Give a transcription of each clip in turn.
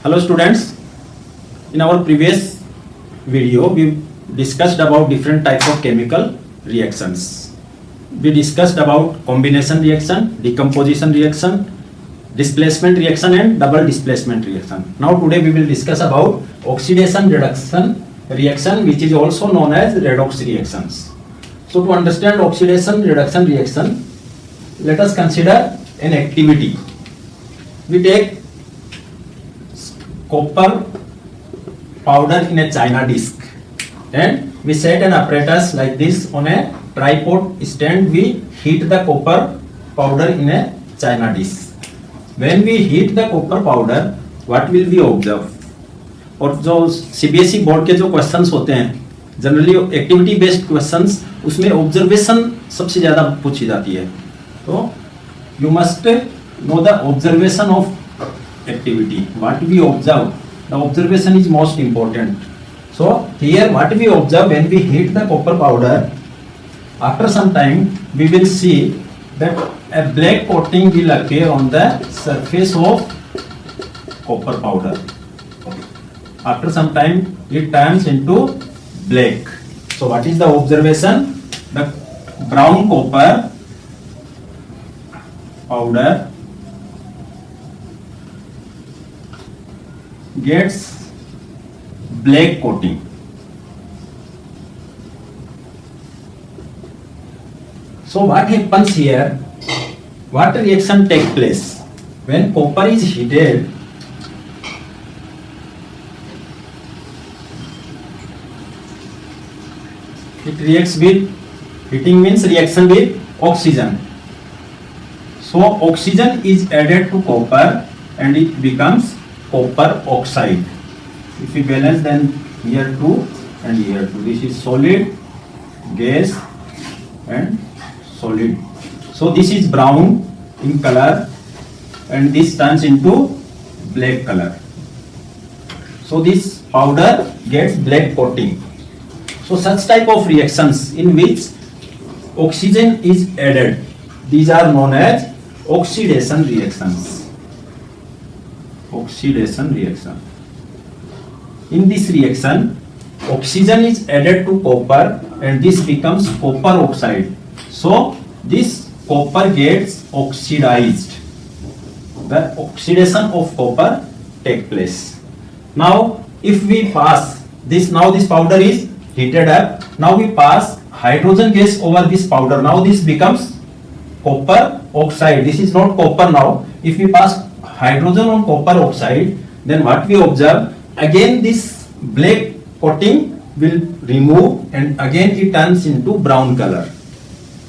Hello students, in our previous video we discussed about different types of chemical reactions. We discussed about combination reaction, decomposition reaction, displacement reaction and double displacement reaction. Now today we will discuss about oxidation reduction reaction, which is also known as redox reactions. So to understand oxidation reduction reaction, let us consider an activity. We take copper powder in a china disc and we set an apparatus like this on a tripod stand. We heat the copper powder in a china disc. When we heat the copper powder, what will we observe? और जो CBSE board के जो questions होते हैं generally activity based questions, उसमें observation सबसे ज्यादा पूछी जाती है. तो you must know the observation of activity. What we observe, the observation is most important. So here what we observe, when we heat the copper powder, after some time we will see that a black coating will appear on the surface of copper powder. After some time it turns into black. So what is the observation? The brown copper powder gets black coating. So what happens here? What reaction takes place when copper is heated? It reacts with, heating means reaction with oxygen. So oxygen is added to copper and it becomes copper oxide. If we balance, then here 2 and here 2. This is solid, gas and solid. So this is brown in color and this turns into black color. So this powder gets black coating. So such type of reactions in which oxygen is added, these are known as oxidation reactions. Oxidation reaction. In this reaction, oxygen is added to copper and this becomes copper oxide. So this copper gets oxidized. The oxidation of copper takes place. Now if we pass this, now this powder is heated up. Now we pass hydrogen gas over this powder. Now this becomes copper oxide. This is not copper now. If we pass hydrogen on copper oxide, then what we observe, again this black coating will remove and again it turns into brown color.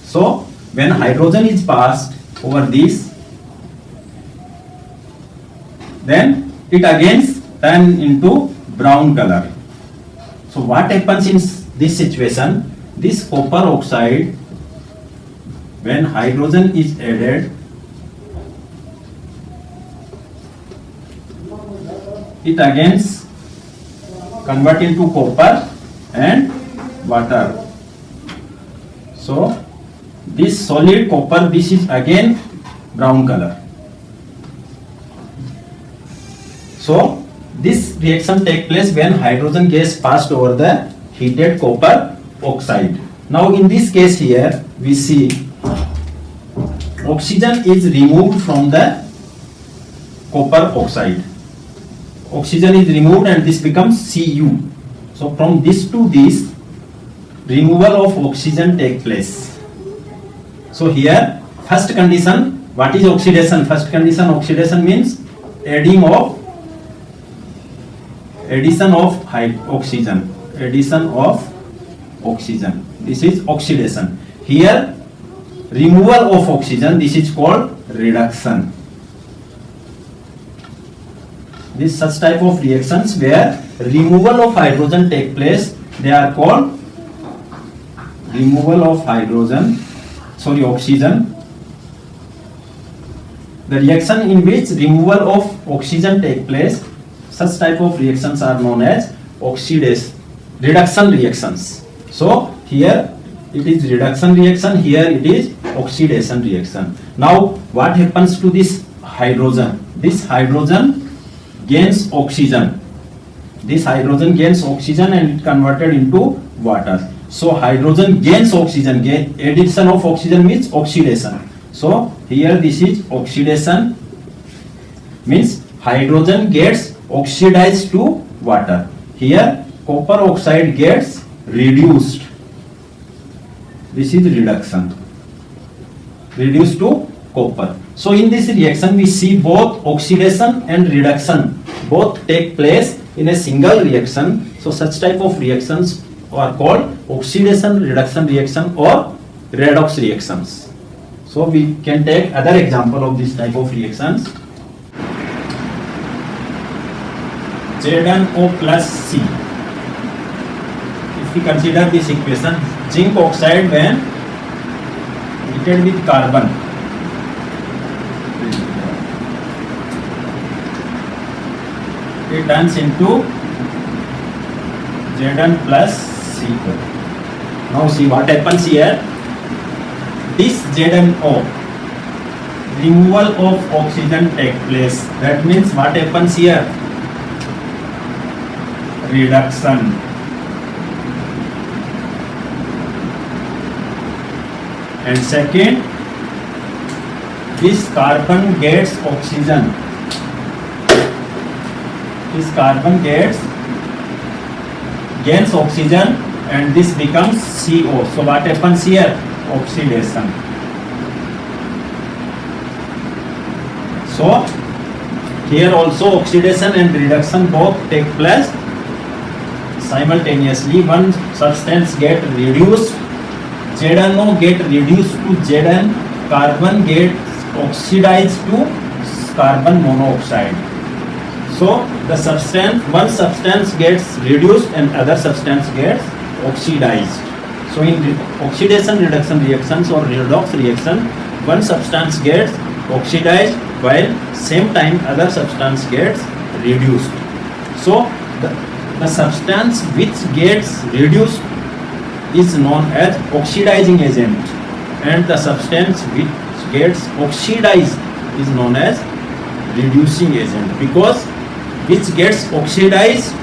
So when hydrogen is passed over this, then it again turns into brown color. So what happens in this situation? This copper oxide, when hydrogen is added, it again convert into copper and water. So this solid copper, this is again brown color. So this reaction takes place when hydrogen gas passed over the heated copper oxide. Now in this case here we see oxygen is removed from the copper oxide. Oxygen is removed and this becomes Cu. So from this to this, removal of oxygen takes place. So here first condition, what is oxidation? First condition, oxidation means addition of oxygen. Addition of oxygen. This is oxidation. Here removal of oxygen, this is called reduction. This such type of reactions where removal of hydrogen take place, they are called removal of oxygen. The reaction in which removal of oxygen take place, such type of reactions are known as reduction reactions. So here it is reduction reaction, here it is oxidation reaction. Now what happens to this hydrogen? This hydrogen gains oxygen. This hydrogen gains oxygen and it converted into water. So hydrogen gains oxygen. Addition of oxygen means oxidation. So here this is oxidation, means hydrogen gets oxidized to water. Here copper oxide gets reduced. This is reduction. Reduced to copper. So in this reaction we see both oxidation and reduction both take place in a single reaction. So such type of reactions are called oxidation reduction reaction or redox reactions. So we can take other example of this type of reactions. ZnO plus C. If we consider this equation, zinc oxide when heated with carbon, it turns into Zn plus C4. Now see what happens here. This ZnO, removal of oxygen take place. That means what happens here? Reduction. And second, this carbon gets oxygen. This carbon gains oxygen and this becomes CO. So what happens here? Oxidation. So here also oxidation and reduction both take place simultaneously. One substance get reduced, ZnO get reduced to Zn, carbon gets oxidized to carbon monoxide. So the substance, one substance gets reduced and other substance gets oxidized. So in oxidation reduction reactions or redox reaction, one substance gets oxidized while same time other substance gets reduced. So the substance which gets reduced is known as oxidizing agent and the substance which gets oxidized is known as reducing agent, because which gets oxidized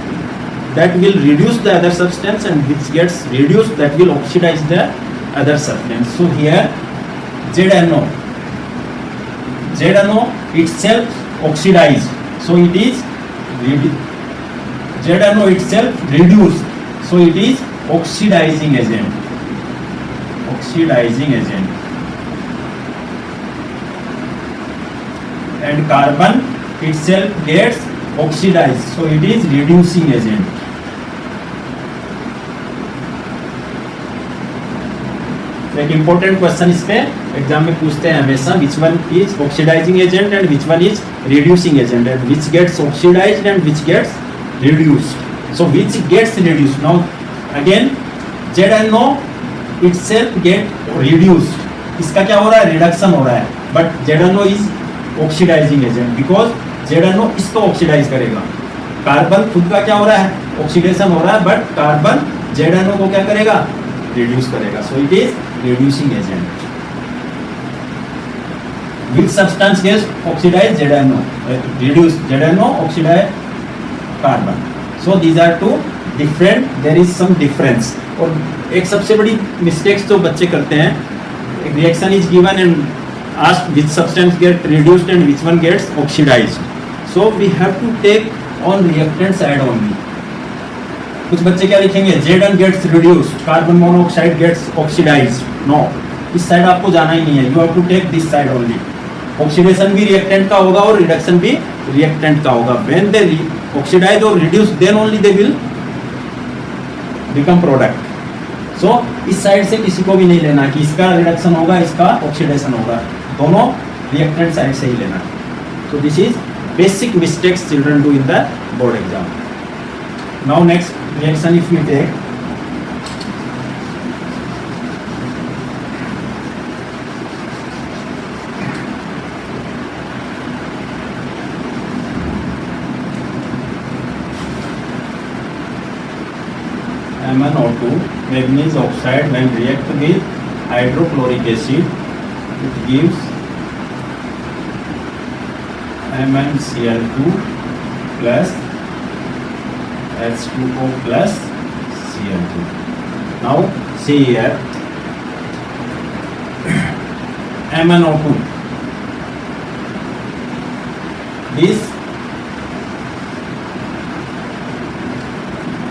that will reduce the other substance and which gets reduced that will oxidize the other substance. So here ZnO itself oxidized, so it is ZnO itself reduced, so it is oxidizing agent. And carbon itself gets oxidized, so it is reducing agent. एक important question इस पे exam में पूछते हैं हमेशा, which one is oxidising agent and which one is reducing agent and which gets oxidised and which gets reduced. So which gets reduced, now again ZnO itself get reduced, इसका क्या हो रहा है? रिडक्शन हो रहा है, but ZnO is oxidising agent because ZnO इसको oxidise करेगा. कार्बन खुद का क्या हो रहा है? ऑक्सीडेशन हो रहा है, बट कार्बन ZnO को क्या करेगा? रिड्यूस करेगा. So it is reducing agent. Which substance gets oxidized? ZnO. Reduced ZnO, oxidized carbon. So these are two different. There is some difference. और एक सबसे बड़ी मिस्टेक्स जो बच्चे करते हैं, reaction is given and asked which substance get reduced and which one gets oxidized. So we have to take on reactant side only. कुछ बच्चे क्या लिखेंगे? Zn gets reduced, carbon monoxide gets oxidized. No, इस side आपको जाना ही नहीं है. You have to take this side only. Oxidation भी reactant का होगा और reduction भी reactant का होगा. When they oxidize or reduce, then only they will become product. So इस साइड से किसी को भी नहीं लेना कि इसका reduction होगा, इसका oxidation होगा. दोनों reactant साइड से ही लेना. So this is basic mistakes children do in the board exam. Now next reaction if we take MnO2 manganese oxide when react with hydrochloric acid, it gives MnCl2 plus H2O plus Cl2. Now see here, MnO2. This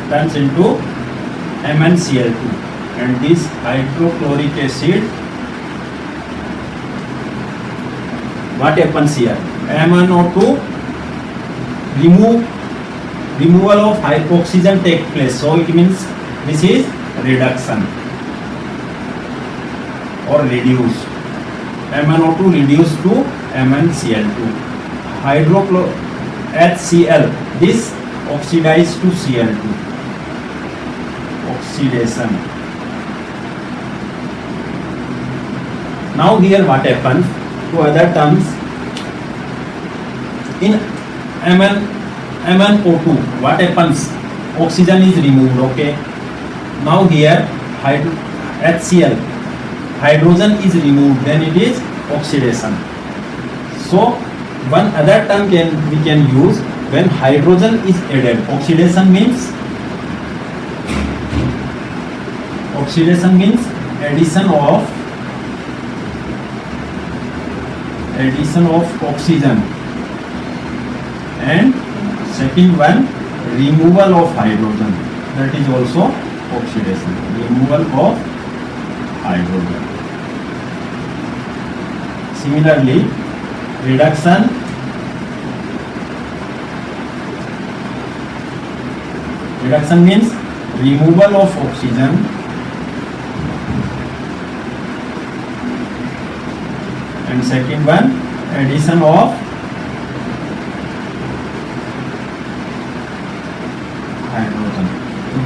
turns into MnCl2, and this hydrochloric acid, what happens here? MnO2 removal of oxygen take place, so it means this is reduction or reduced. MnO2 reduced to MnCl2. HCl, this oxidized to Cl2. Oxidation. Now here what happens to other terms? In MnO2, what happens? Oxygen is removed, okay. Now here HCl, hydrogen is removed, then it is oxidation. So one other term we can use when hydrogen is added. Oxidation means addition of oxygen, and second one removal of hydrogen, that is also oxidation. Removal of hydrogen. Similarly, reduction means removal of oxygen and second one addition of hydrogen.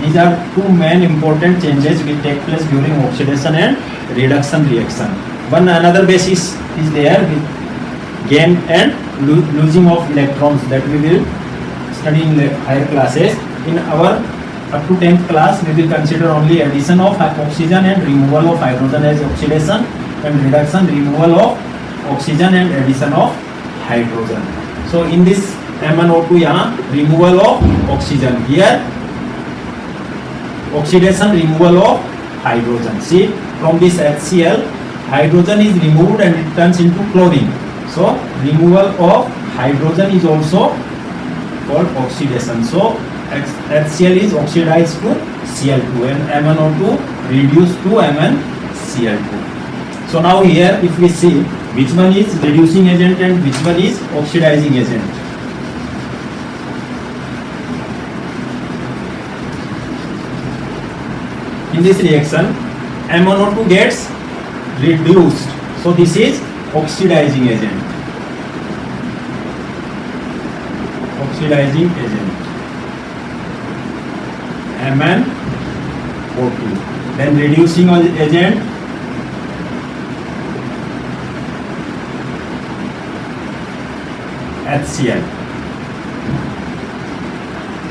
These are two main important changes which take place during oxidation and reduction reaction. One another basis is there with gain and losing of electrons, that we will study in higher classes. In our up to 10th class, we will consider only addition of oxygen and removal of hydrogen as oxidation, and reduction, removal of oxygen and addition of hydrogen. So in this MnO2 यहाँ removal of oxygen, here oxidation, removal of hydrogen. See, from this HCl, hydrogen is removed and it turns into chlorine. So removal of hydrogen is also called oxidation. So HCl is oxidized to Cl2 and MnO2 reduced to MnCl2. So now here if we see which one is reducing agent and which one is oxidizing agent. In this reaction, MnO2 gets reduced. So this is oxidizing agent. Oxidizing agent. MnO2. Then reducing agent, HCl.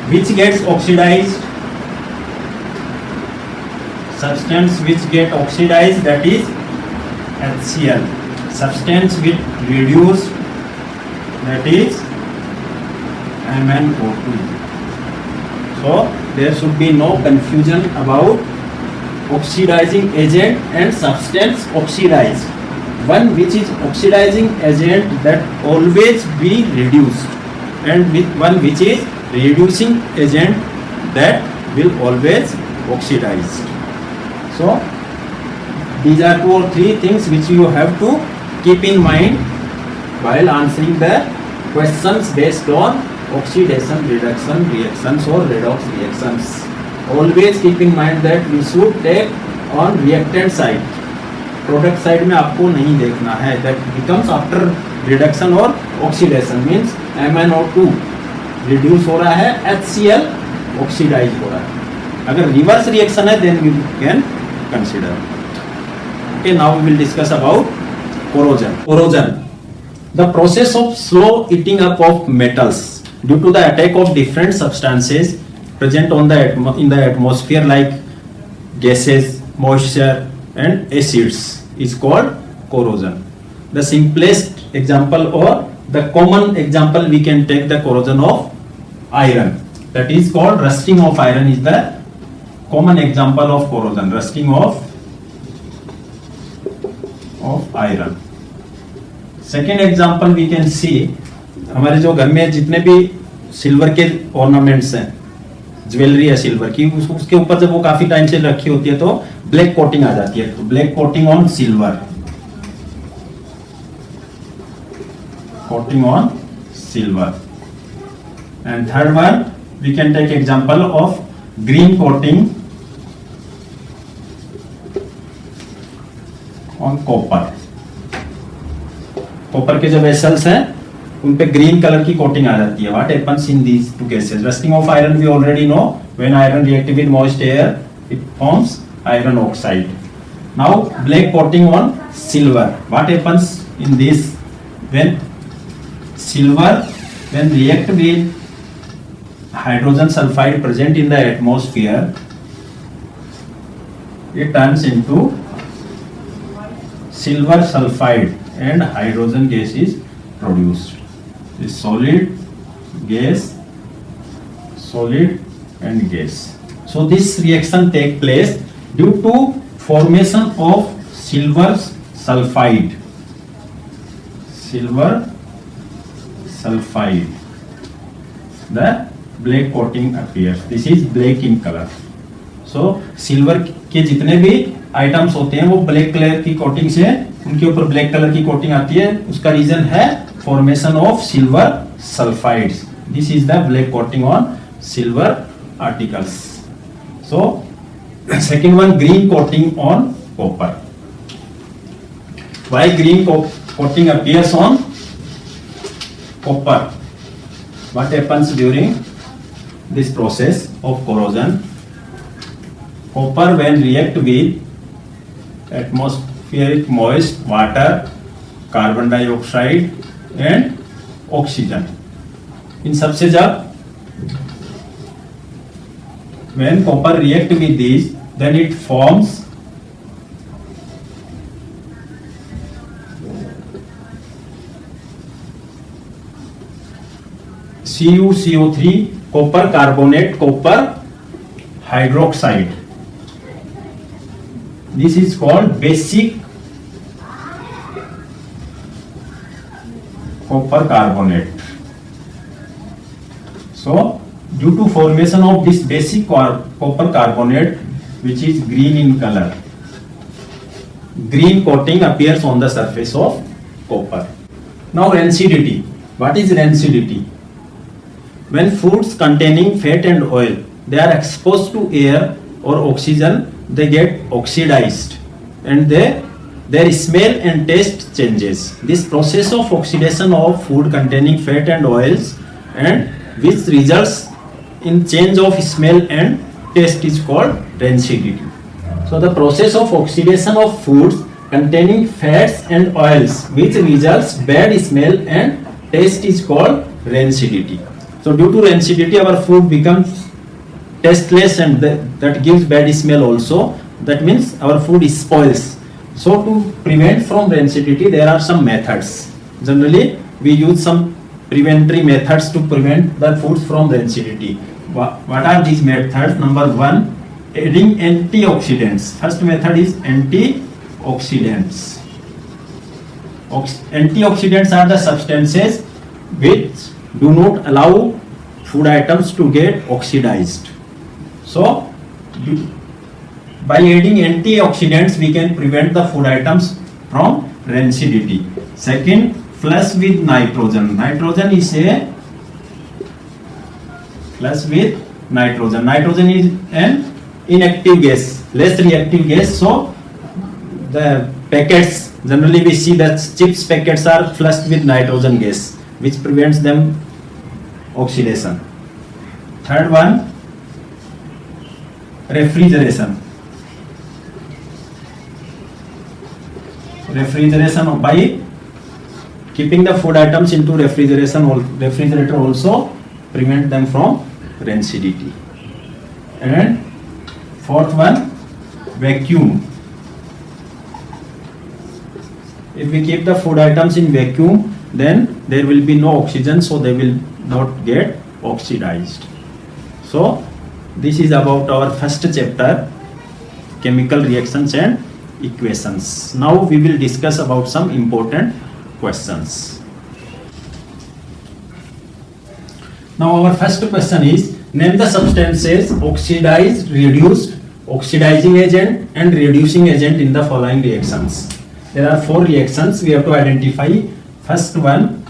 Which gets oxidized? Substance which get oxidized, that is HCl. Substance which reduced, that is MnO2. So there should be no confusion about oxidizing agent and substance oxidized. One which is oxidizing agent, that always be reduced, and with one which is reducing agent, that will always oxidized. So these are 2 or 3 things which you have to keep in mind while answering the questions based on oxidation reduction reactions or redox reactions. Always keep in mind that we should take on reactant side. Product side में आपको नहीं देखना है. That becomes after reduction or oxidation means MnO2 reduce हो रहा है, HCl oxidize हो रहा है. अगर reverse reaction है then we can consider. Okay, now we will discuss about corrosion. Corrosion, the process of slow eating up of metals due to the attack of different substances present on in the atmosphere like gases, moisture and acids is called corrosion. The simplest example or the common example we can take the corrosion of iron. That is called rusting of iron is the common example of corrosion. Rusting of iron. Second example we can see, हमारे जो घर में जितने भी silver के ornaments हैं, jewellery है silver की, उसके ऊपर जब वो काफी टाइम से रखी होती है तो ब्लैक कोटिंग आ जाती है. तो black coating on silver, coating on silver. And third one we can take example of green coating on copper. Copper के जो वेसल्स हैं उन पे ग्रीन कलर की कोटिंग आ जाती है. What happens in these two cases? Rusting of iron we already know, when iron react with moist air it forms iron oxide. Now black coating on silver. What happens in this? When silver when react with hydrogen sulfide present in the atmosphere, it turns into silver sulfide and hydrogen gas is produced. This solid, gas, solid and gas. So this reaction take place due to formation of silver sulfide. Silver sulfide. The black coating appears. This is black in color. So silver के जितने भी items होते हैं वो black colour की coating से उनके ऊपर ब्लैक कलर की कोटिंग आती है. उसका रीजन है formation of silver sulphides. This is the black coating on silver articles. So second one, green coating on copper. Why green coating appears on copper? What happens during this process of corrosion? Copper when react with atmospheric moist water, carbon dioxide and oxygen, इन सबसे जब when copper react with these, then it forms CuCO3, copper carbonate, copper hydroxide. This is called basic copper carbonate. So due to formation of this basic copper carbonate, which is green in color, green coating appears on the surface of copper. Now rancidity. What is rancidity? When foods containing fat and oil, they are exposed to air or oxygen, they get oxidized and their smell and taste changes. This process of oxidation of food containing fat and oils and which results in change of smell and taste is called rancidity. So the process of oxidation of foods containing fats and oils which results bad smell and taste is called rancidity. So due to rancidity our food becomes tasteless and that gives bad smell also. That means our food spoils. So to prevent from rancidity there are some methods. Generally we use some preventary methods to prevent the foods from rancidity. What are these methods? Number one, adding antioxidants. First method is antioxidants. Antioxidants are the substances which do not allow food items to get oxidized. So by adding antioxidants we can prevent the food items from rancidity. Second, flush with nitrogen. Nitrogen is a flush with nitrogen. Nitrogen is an inactive gas, less reactive gas. So the packets, generally we see that chips packets are flushed with nitrogen gas, which prevents them oxidation. Third one, refrigeration. Refrigeration by keeping the food items into refrigerator also prevent them from rancidity. And fourth one, vacuum. If we keep the food items in vacuum, then there will be no oxygen, so they will not get oxidized. So this is about our first chapter, chemical reactions and equations. Now we will discuss about some important questions. Now our first question is, name the substances oxidized, reduced, oxidizing agent and reducing agent in the following reactions. There are 4 reactions we have to identify. First one,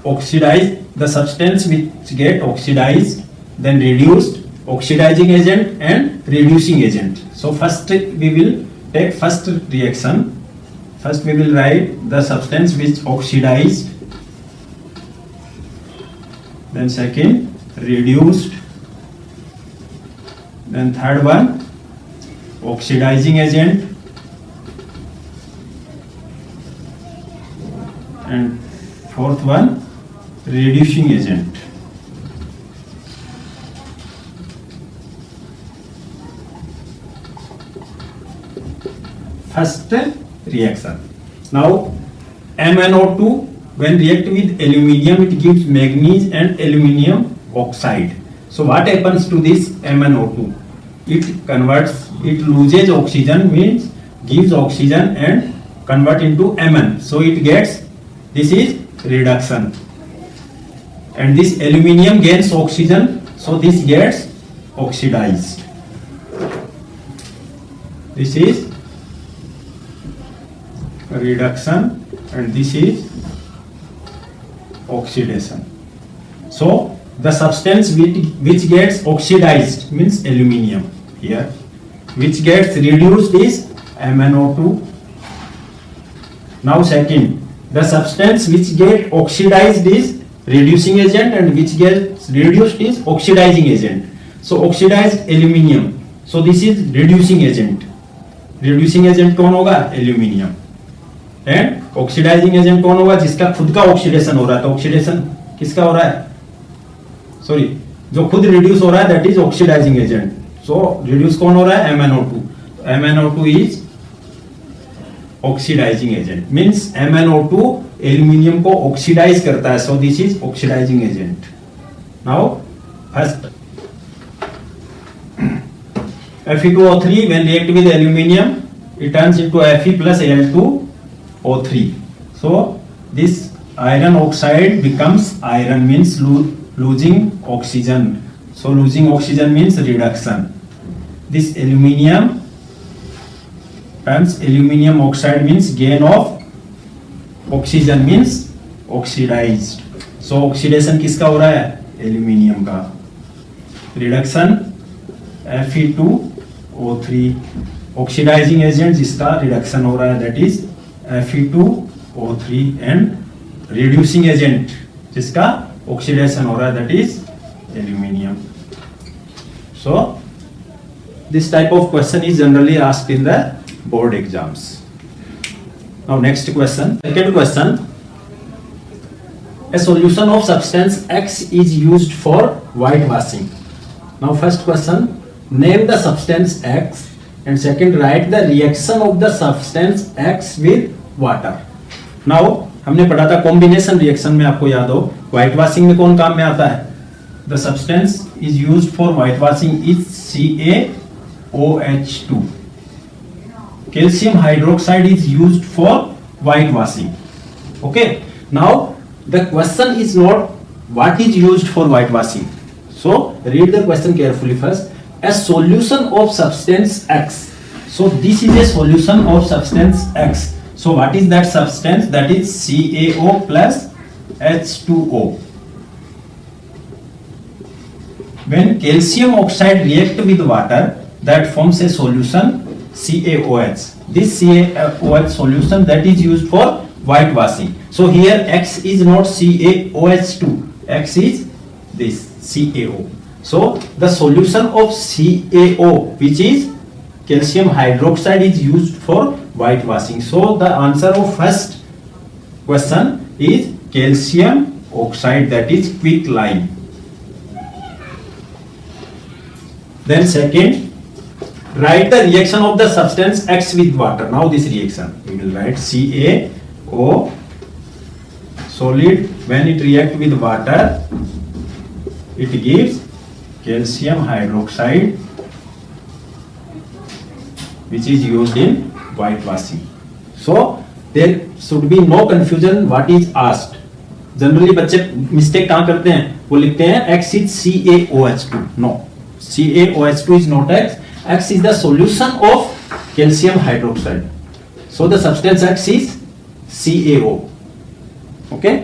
oxidized, the substance which get oxidized, then reduced, oxidizing agent and reducing agent. So first we will take first reaction. First we will write the substance which oxidized, then second reduced, then third one oxidizing agent, and fourth one reducing agent. First reaction. Now MnO2 when react with aluminium, it gives manganese and aluminium oxide. So what happens to this MnO2? It converts, it loses oxygen, means gives oxygen and convert into Mn. So it gets, this is reduction. And this aluminium gains oxygen, so this gets oxidized. This is reduction and this is oxidation. So the substance which gets oxidized means aluminium here, which gets reduced is MnO2. Now second, the substance which gets oxidized is reducing agent and which gets reduced is oxidizing agent. So oxidized aluminium, so this is reducing agent. reducing agent कौन होगा? Aluminium. And oxidising agent कौन होगा? जिसका खुद का oxidation हो रहा है. तो ऑक्सीडेशन किसका हो रहा है? सॉरी, जो खुद रिड्यूस हो रहा है that is oxidising agent. So reduce कौन हो रहा है? MnO2. MnO2 is oxidising agent. Means MnO2 aluminium को ऑक्सीडाइज करता है. So this is oxidising agent. Now first Fe2O3 when react with aluminium it turns into Fe plus Al2O3. So this iron oxide becomes iron, means losing oxygen. So losing oxygen means reduction. This aluminium turns aluminium oxide means gain of oxygen, means oxidized. So oxidation किसका हो रहा है? aluminium का. Reduction Fe2O3. Oxidising agent जिसका reduction हो रहा है that is Fe2O3 and reducing agent जिसका ऑक्सीडेशन हो रहा है that is aluminium. So this type of question is generally asked in the board exams. Now next question, second question. A solution of substance X is used for white washing. Now first question, name the substance X, and second write the reaction of the substance X with water. Now हमने पढ़ा था combination reaction में, आपको याद हो white washing में कौन काम में आता है? The substance is used for white washing is CaOH2. Calcium hydroxide is used for white washing. Okay, now the question is not what is used for white washing. So read the question carefully first. A solution of substance X. So this is a solution of substance X. So what is that substance? That is CaO plus H2O. When calcium oxide react with water, that forms a solution CaOH. This CaOH solution that is used for white washing. So here X is not CaOH2. X is this CaO. So the solution of CaO, which is calcium hydroxide, is used for white washing. So the answer of first question is calcium oxide, that is quicklime. Then second, write the reaction of the substance X with water. Now this reaction we will write CaO solid when it react with water it gives calcium hydroxide which is used in whitewashing. So there should be no confusion what is asked. Generally बच्चे mistake कहां करते हैं, वो लिखते हैं X is CaOH2. No, CaOH2 is not X. X is the solution of calcium hydroxide. So the substance X is CaO. Okay?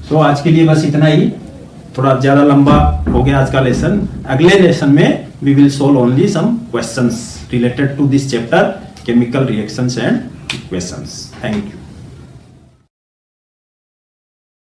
So आज के लिए बस इतना ही, थोड़ा ज्यादा लंबा हो गया आज का लेसन. अगले लेसन में we will solve only some questions related to this chapter, chemical reactions and equations. Thank you.